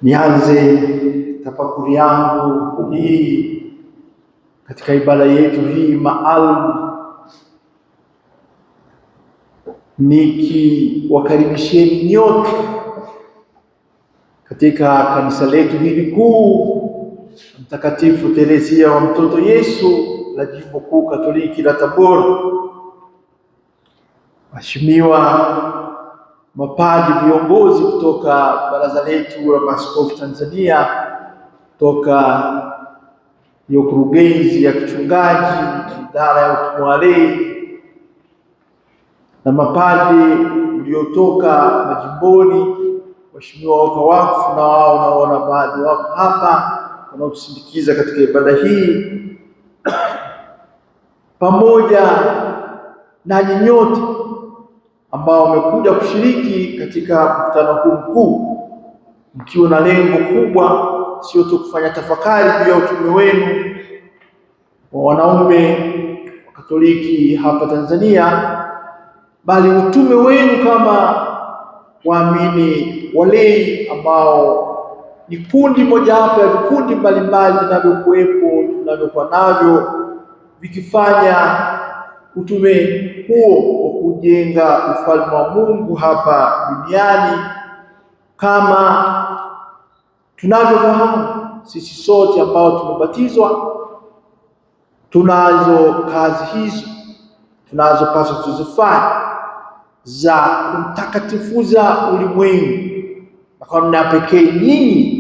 Nianze tafakuri yangu hii katika ibada yetu hii maalum nikiwakaribisheni nyote katika kanisa letu hili kuu Mtakatifu Teresia wa Mtoto Yesu la Jimbo Kuu Katoliki la Tabora. Waheshimiwa mapadri, viongozi kutoka baraza letu la maaskofu Tanzania, kutoka hiyo kurugenzi ya kichungaji, idara ya utume wa lei, na mapadri mliotoka majimboni, waheshimiwa wako wakfu na wao naona baadhi wako hapa wanaotusindikiza katika ibada hii, pamoja na nyote ambao wamekuja kushiriki katika mkutano huu mkuu mkiwa na lengo kubwa, sio tu kufanya tafakari juu ya utume wenu wa wanaume wa Katoliki hapa Tanzania, bali utume wenu kama waamini walei ambao ni kundi mojawapo ya vikundi mbalimbali vinavyokuwepo tunavyokuwa navyo vikifanya utume huo wa kujenga ufalme wa Mungu hapa duniani. Kama tunavyofahamu sisi sote ambao tumebatizwa, tunazo kazi hizo tunazopaswa tuzifanye za kumtakatifuza ulimwengu, na kwa namna pekee nyinyi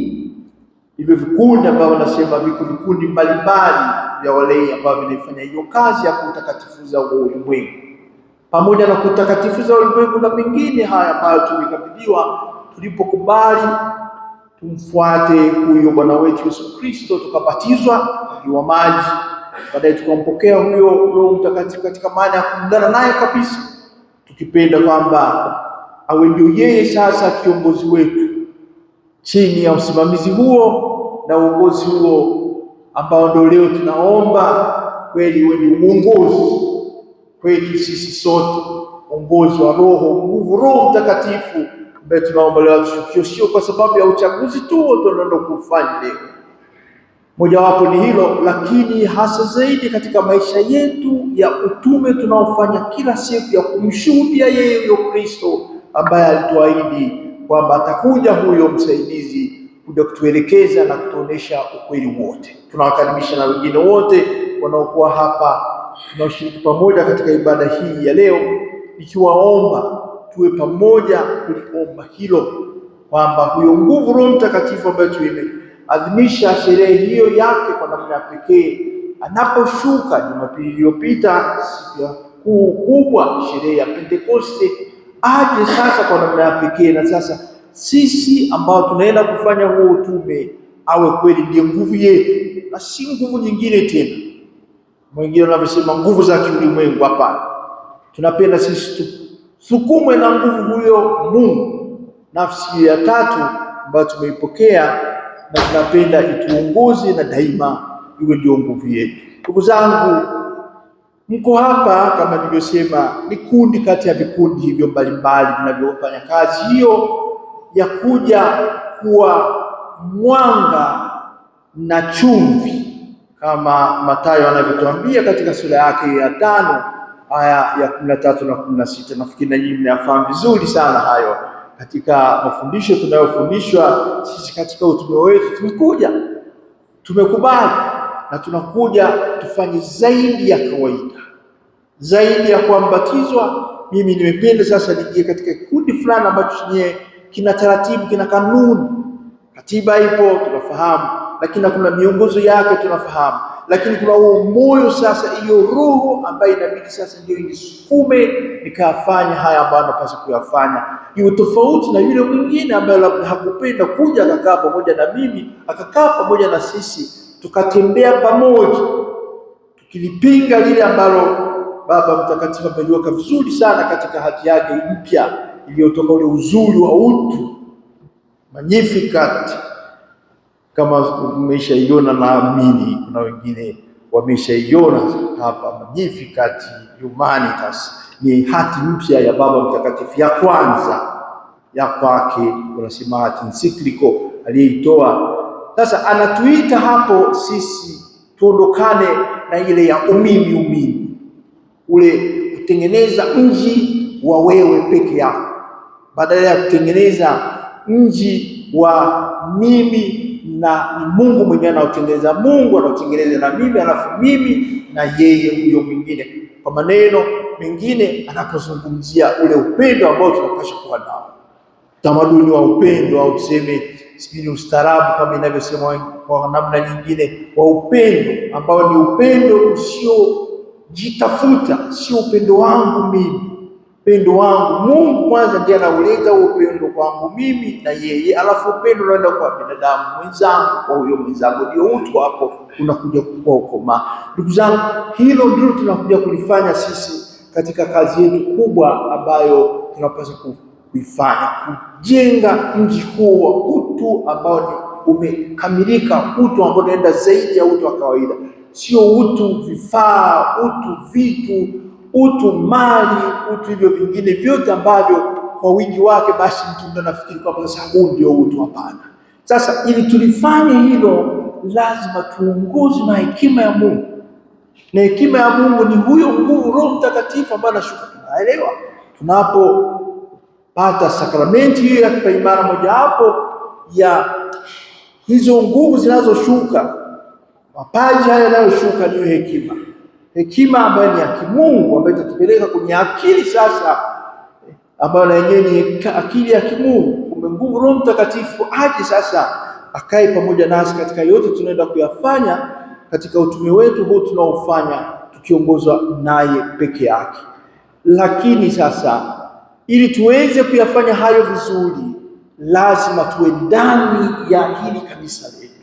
hivyo vikundi ambavyo nasema viko vikundi mbalimbali vya walei ambao vinafanya hiyo kazi ya kutakatifuza ulimwengu, pamoja na kutakatifuza ulimwengu na mengine haya ambayo tumekabidhiwa tulipokubali tumfuate huyo Bwana wetu Yesu Kristo, tukabatizwa kwa maji, baadaye tukampokea huyo Roho Mtakatifu katika maana ya kuungana naye kabisa, tukipenda kwamba awe ndio yeye sasa kiongozi wetu. Chini ya usimamizi huo na uongozi huo ambao ndio leo tunaomba kweli uwe ni uongozi kwetu sisi sote, uongozi wa Roho, nguvu Roho Mtakatifu ambaye tunaomba leo tushukie, sio kwa sababu ya uchaguzi tu tunaenda kufanya leo, mojawapo ni hilo, lakini hasa zaidi katika maisha yetu ya utume tunaofanya kila siku ya kumshuhudia yeye huyo Kristo ambaye alituahidi kwamba atakuja huyo msaidizi kuja kutuelekeza na kutuonesha ukweli wote. Tunawakaribisha na wengine wote wanaokuwa hapa tunaoshiriki pamoja katika ibada hii ya leo, nikiwaomba tuwe pamoja kuliomba hilo, kwamba huyo nguvu Roho Mtakatifu ambaye tumeadhimisha sherehe hiyo yake kwa namna ya pekee anaposhuka Jumapili iliyopita, siku ya kubwa, sherehe ya Pentekoste, aje sasa kwa namna ya pekee, na sasa sisi ambao tunaenda kufanya huo utume awe kweli ndiye nguvu yetu na si nguvu nyingine tena. Mwingine wanavyosema nguvu za kiulimwengu, hapana. Tunapenda sisi tusukumwe na nguvu huyo Mungu, nafsi ya tatu ambayo tumeipokea, na tunapenda ituongoze na daima iwe ndio nguvu yetu. Ndugu zangu, mko hapa kama nilivyosema, ni kundi kati ya vikundi hivyo mbalimbali vinavyofanya kazi hiyo ya kuja kuwa mwanga na chumvi, kama Mathayo anavyotuambia katika sura yake ya 5 aya ya 13 na 16. Nafikiri na nyinyi mnafahamu vizuri sana hayo katika mafundisho tunayofundishwa sisi katika utume wetu. Tumekubali na tunakuja tufanye zaidi ya kawaida, zaidi ya kuambatizwa. Mimi nimependa sasa nijie katika kikundi fulani ambacho chenye kina taratibu, kina kanuni. Katiba ipo tunafahamu, lakini kuna miongozo yake tunafahamu, lakini kuna huo moyo sasa, hiyo roho ambayo inabidi sasa ndio inisukume nikafanya haya ambayo napaswa kuyafanya, iwe tofauti na yule mwingine ambaye labda hakupenda kuja akakaa pamoja na mimi, akakaa pamoja na sisi, tukatembea pamoja tukilipinga lile ambalo Baba Mtakatifu ameliweka vizuri sana katika hati yake mpya iliyotoka ule uzuri wa utu, Magnificat. Kama umeshaiona, naamini kuna wengine wameshaiona hapa, Magnificat Humanitas ni hati mpya ya Baba Mtakatifu ya kwanza ya kwake, wanasema hati encyclical aliyeitoa. Sasa anatuita hapo sisi tuondokane na ile ya umimi, ule kutengeneza mji wa wewe peke yako, badala ya kutengeneza mji wa mimi na ni Mungu mwenyewe anaotengeneza. Mungu anaotengeneza na mimi, alafu mimi na yeye huyo mwingine. Kwa maneno mengine, anapozungumzia ule upendo ambao tunapaswa kuwa nao, tamaduni wa upendo, au tuseme sijui ustaarabu kama inavyosema kwa namna nyingine, wa upendo ambao ni upendo usiojitafuta, sio upendo wangu mimi, upendo wangu Mungu kwanza ndiye anauleta upendo kwangu mimi na yeye, alafu upendo unaenda kwa binadamu mwenzangu, kwa huyo mwenzangu, ndio utu hapo unakuja kukua ukoma. Ndugu zangu, hilo ndilo tunakuja kulifanya sisi katika kazi yetu kubwa ambayo tunapaswa kuifanya, kujenga mji huu wa utu ambao ni umekamilika, utu ambao unaenda zaidi ya utu wa kawaida, sio utu vifaa, utu vitu, utu mali, utu hivyo vingine vyote ambavyo kwa wingi wake basi mtu ndio anafikiri kwamba sasa huu ndio utu. Hapana. Sasa ili tulifanye hilo, lazima tuongozwe na hekima ya Mungu, na hekima ya Mungu ni huyo nguvu, Roho Mtakatifu ambaye anashuka. Tunaelewa tunapopata sakramenti hiyo ya kipaimara, mojawapo ya hizo nguvu zinazoshuka, mapaji haya yanayoshuka ni hekima. Hekima ambayo ni ya kimungu, ambayo itatupeleka kwenye akili sasa, ambayo na yenyewe ni akili ya kimungu. Kumbe nguvu Roho Mtakatifu aje sasa akae pamoja nasi katika yote tunaenda kuyafanya katika utume wetu huu tunaofanya tukiongozwa naye peke yake. Lakini sasa ili tuweze kuyafanya hayo vizuri, lazima tuwe ndani ya hili kanisa letu,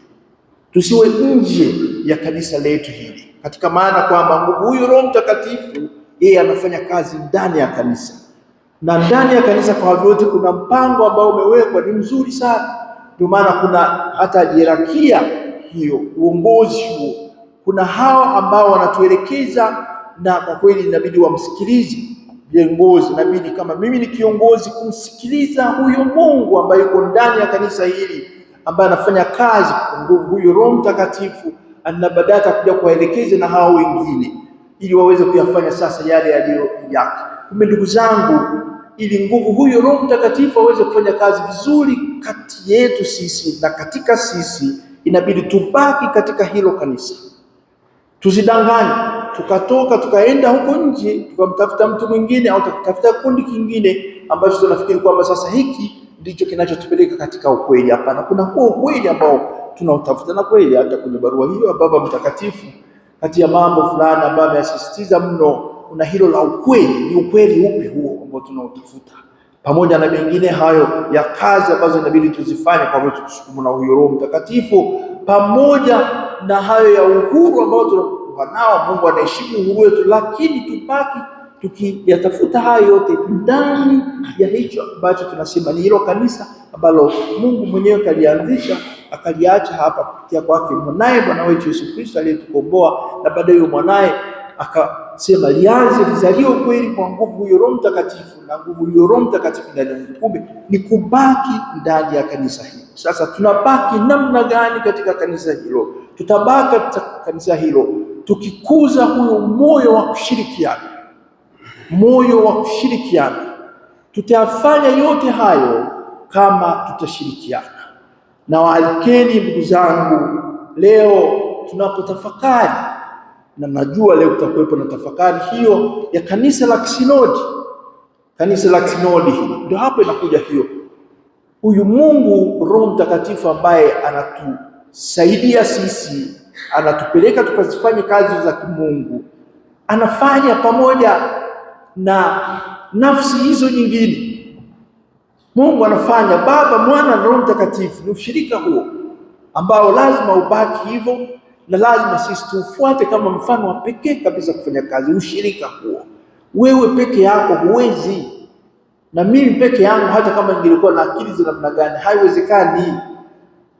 tusiwe nje ya kanisa letu hili, katika maana kwamba nguvu huyu Roho Mtakatifu yeye anafanya kazi ndani ya kanisa, na ndani ya kanisa kwa vyote kuna mpango ambao umewekwa, ni mzuri sana. Ndio maana kuna hata hierarkia hiyo, uongozi huo, kuna hawa ambao wanatuelekeza, na kwa kweli inabidi wamsikilize viongozi. Inabidi kama mimi ni kiongozi kumsikiliza huyo Mungu ambaye yuko ndani ya kanisa hili, ambaye anafanya kazi kwa nguvu huyo Roho Mtakatifu, na baadaye atakuja kuwaelekeza na hao wengine ili waweze kuyafanya sasa yale yaliyo yake. Kumbe ndugu zangu, ili nguvu huyo Roho Mtakatifu aweze kufanya kazi vizuri kati yetu sisi na katika sisi, inabidi tubaki katika hilo kanisa. Tusidanganye tukatoka tukaenda huko nje tukamtafuta mtu mwingine au tukatafuta kundi kingine ambacho tunafikiri kwamba sasa hiki ndicho kinachotupeleka katika ukweli. Hapana, kuna huo ukweli ambao tunautafuta, na kweli hata kwenye barua hiyo Baba Mtakatifu, kati ya mambo fulani ambayo amesisitiza mno, kuna hilo la ukweli. Ni ukweli upi huo ambao tunautafuta, pamoja na mengine hayo ya kazi ambazo inabidi tuzifanye kwa vile tukusukumwa na huyo Roho Mtakatifu, pamoja na hayo ya uhuru ambao tunakuwa nao. Mungu anaheshimu uhuru wetu, lakini tubaki tukiyatafuta hayo yote ndani ya hicho ambacho tunasema ni hilo kanisa ambalo Mungu mwenyewe kalianzisha, akaliacha hapa kupitia kwake mwanae Bwana wetu Yesu Kristo aliyetukomboa, na baadaye mwanae akasema lianze lizaliwe kweli kwa nguvu hiyo Roho Mtakatifu, na nguvu hiyo Roho Mtakatifu ndani ya mtu. Kumbe ni kubaki ndani ya kanisa hilo. Sasa tunabaki namna gani katika kanisa hilo? Tutabaki katika kanisa hilo tukikuza huyo moyo wa kushirikiana, moyo wa kushirikiana. Tutayafanya yote hayo kama tutashirikiana. Na waalikeni ndugu zangu, leo tunapotafakari, na najua leo kutakuwepo na tafakari hiyo ya kanisa la kisinodi. Kanisa la kisinodi hili ndio hapo inakuja hiyo, huyu Mungu Roho Mtakatifu ambaye anatusaidia sisi, anatupeleka tukazifanye kazi za kimungu, anafanya pamoja na nafsi hizo nyingine. Mungu anafanya, Baba, Mwana na Roho Mtakatifu. Ni ushirika huo ambao lazima ubaki hivyo, na lazima sisi tufuate kama mfano wa pekee kabisa kufanya kazi ushirika huo. Wewe peke yako huwezi, na mimi peke yangu hata kama ningekuwa na akili za namna gani haiwezekani.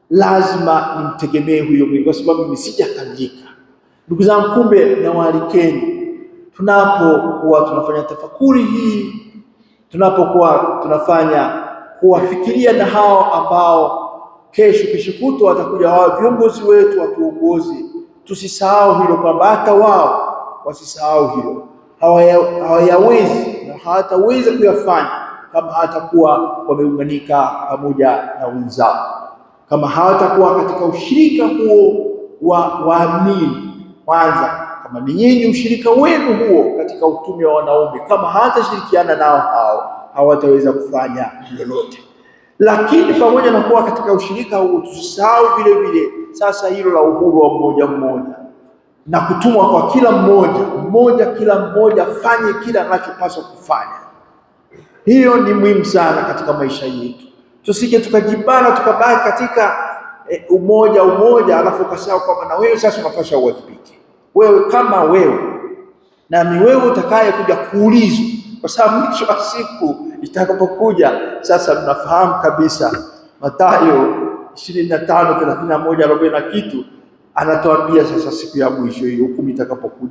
Lazima nimtegemee huyo Mungu, kwa sababu mimi sijakamilika. Ndugu zangu, kumbe na waalikeni, tunapokuwa tunafanya tafakuri hii, tunapokuwa tunafanya kuwafikiria na hao ambao kesho kutwa watakuja wao viongozi wetu watuongoze. Tusisahau hilo, kwamba hata wao wasisahau hilo. Hawayawezi na hawataweza kuyafanya kama hawatakuwa wameunganika pamoja na wenzao, kama hawatakuwa katika ushirika huo wa waamini. Kwanza, kama ni nyinyi ushirika wenu huo katika utume wa wanaume, kama hawatashirikiana nao hao, hawataweza kufanya lolote. Lakini pamoja na kuwa katika ushirika huo, tusisahau vile vile sasa hilo la uhuru wa mmoja mmoja na kutumwa kwa kila mmoja, kila mmoja afanye kila anachopaswa kufanya. Hiyo ni muhimu sana katika maisha yetu. Tusije tukajibana tukabaki katika umoja alafu ukasahau kwamba na wewe sasa unapaswa uwajibike. Wewe kama wewe na ni wewe utakaye kuja kuulizwa, kwa sababu mwisho wa siku itakapokuja sasa, mnafahamu kabisa Mathayo 25:31-40 na kitu anatuambia sasa, siku ya mwisho hiyo hukumu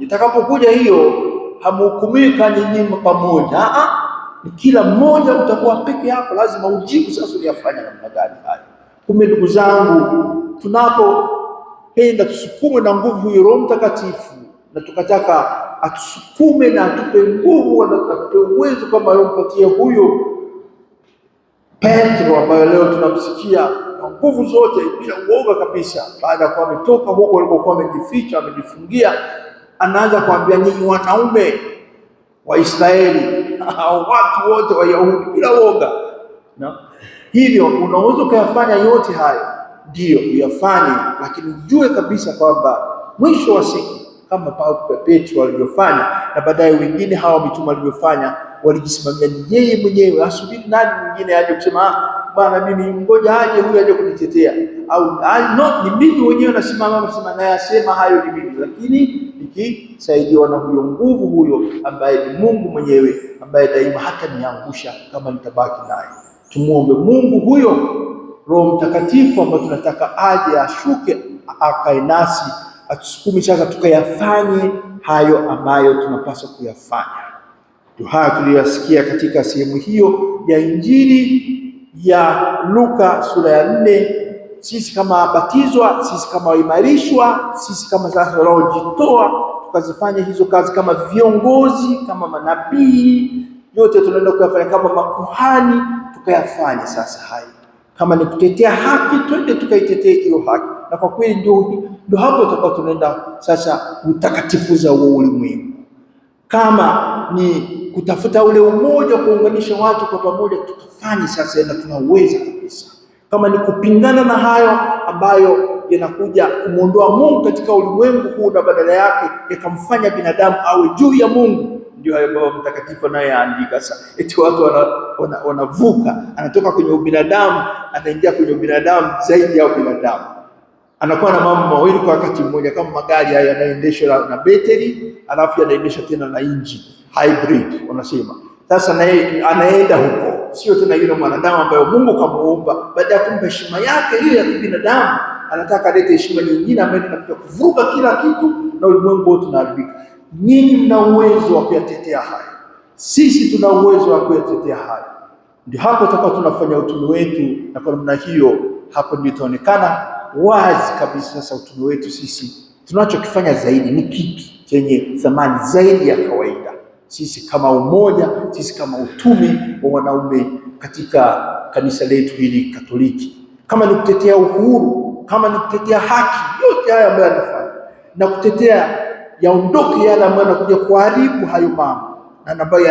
itakapokuja hiyo, hamhukumiwi nyinyi pamoja. Ni kila mmoja utakuwa peke yako, lazima ujibu sasa uliyafanya namna gani haya. Kumbe ndugu zangu, tunapopenda tusukume na nguvu huyo Roho Mtakatifu, na tukataka atusukume na atupe nguvu na atupe uwezo kama alimpatia huyo Petro, ambayo leo tunamsikia na nguvu zote bila uoga kabisa, baada ya kuwa ametoka huko alikokuwa amejificha, amejifungia, anaanza kuambia nyinyi wanaume wa Israeli au watu wote wa Yahudi bila woga. Hivyo unaweza kuyafanya yote haya, ndiyo uyafanye, lakini ujue kabisa kwamba mwisho wa siku, kama Petro alivyofanya na baadaye wengine hawa mitume walivyofanya, walijisimamia ni yeye mwenyewe, asubiri nani mwingine aje kusema bwana mimi ngoja aje huyu aje kunitetea, au no, ni mimi mwenyewe nasimama naye asema hayo ni mimi, lakini nikisaidiwa na huyo nguvu huyo ambaye ni Mungu mwenyewe, ambaye daima hata niangusha kama nitabaki naye. Tumuombe Mungu huyo Roho Mtakatifu ambaye tunataka aje ashuke akae nasi, atusukume sasa tukayafanye hayo ambayo tunapaswa kuyafanya. Ndio haya tuliyosikia katika sehemu hiyo ya Injili ya Luka sura ya 4. Sisi kama batizwa, sisi kama waimarishwa, sisi kama sasa wanaojitoa tukazifanya hizo kazi kama viongozi, kama manabii, yote tunaenda kuyafanya kama makuhani, tukayafanya sasa hayo. Kama ni kutetea haki, twende tukaitetee hiyo haki, na kwa kweli ndio hapo tutakuwa tunaenda sasa utakatifuza wa ulimwengu. Kama ni kutafuta ule umoja, kuunganisha watu kwa pamoja, tukafanye sasa, na tunaweza kabisa. Kama ni kupingana na hayo ambayo yanakuja kumuondoa Mungu katika ulimwengu huu na badala yake yakamfanya binadamu awe juu ya Mungu, ndio hayo Baba Mtakatifu naye aandika sasa, eti watu wanavuka, anatoka kwenye ubinadamu anaingia kwenye ubinadamu zaidi ya ubinadamu. Anakuwa na mambo mawili kwa wakati mmoja, kama magari haya yanaendeshwa na betri alafu yanaendeshwa tena na engine hybrid wanasema. Sasa naye anaenda huko, sio tena yule mwanadamu ambaye Mungu kamuumba, baada ya kumpa heshima yake hiyo ya kibinadamu, anataka alete heshima nyingine ambayo inakuja kuvuruga kila kitu na ulimwengu wote unaharibika. Nyinyi mna uwezo wa kuyatetea haya, sisi tuna uwezo wa kuyatetea haya. Ndio hapo tutakuwa tunafanya utume wetu, na kwa namna hiyo hapo ndio itaonekana wazi kabisa sasa utume wetu sisi tunachokifanya zaidi ni kipi chenye thamani zaidi ya kawaida. Sisi kama umoja, sisi kama utume wa wanaume katika kanisa letu hili Katoliki, kama ni kutetea uhuru, kama ni kutetea haki, yote haya ambayo yanafanya na kutetea yaondoke yale ambayo yanakuja kuharibu hayo mambo na ambayo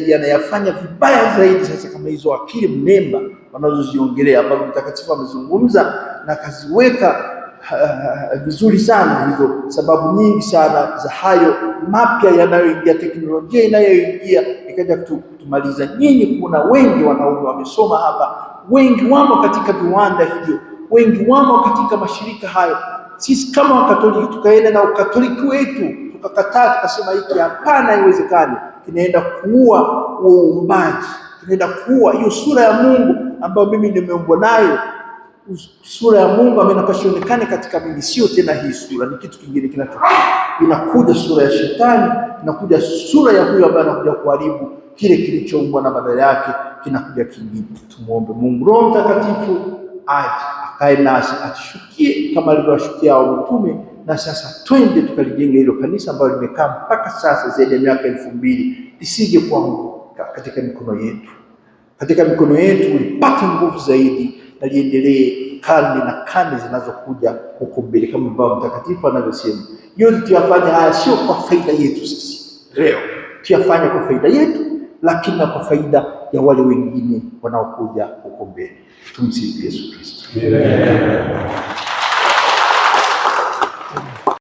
yanayafanya vibaya zaidi. Sasa kama hizo akili mnemba wanazoziongelea ambapo Mtakatifu amezungumza na akaziweka vizuri sana, hizo sababu nyingi sana za hayo mapya yanayoingia, teknolojia inayoingia ikaja kutumaliza. Nyinyi kuna wengi wanaume wamesoma hapa, wengi wamo katika viwanda hivyo, wengi wamo katika mashirika hayo. Sisi kama Wakatoliki tukaenda na ukatoliki wetu tukakataa, tukasema hiki hapana, haiwezekani, kinaenda kuua uumbaji, kinaenda kuua hiyo sura ya Mungu ambayo mimi nimeumbwa nayo. Sura ya Mungu ambayo inapasonekana katika mimi, sio tena hii sura, ni kitu kingine kinatokea. Inakuja sura ya shetani, inakuja sura ya huyo ambaye anakuja kuharibu kile kilichoumbwa, na badala yake kinakuja kingine. Tumuombe Mungu Roho Mtakatifu aje akae nasi, atushukie kama alivyowashukia hao mitume, na sasa twende tukalijenga hilo kanisa ambalo limekaa mpaka sasa zaidi ya miaka 2000, lisije kuanguka katika mikono yetu. Katika mikono yetu lipate nguvu zaidi na liendelee karne na karne zinazokuja huko mbele, kama Baba Mtakatifu anavyosema. Yote tuyafanye haya sio kwa faida yetu sisi leo, tuyafanye kwa faida yetu, lakini na kwa faida ya wale wengine wanaokuja huko mbele. Tumsifu Yesu Kristo.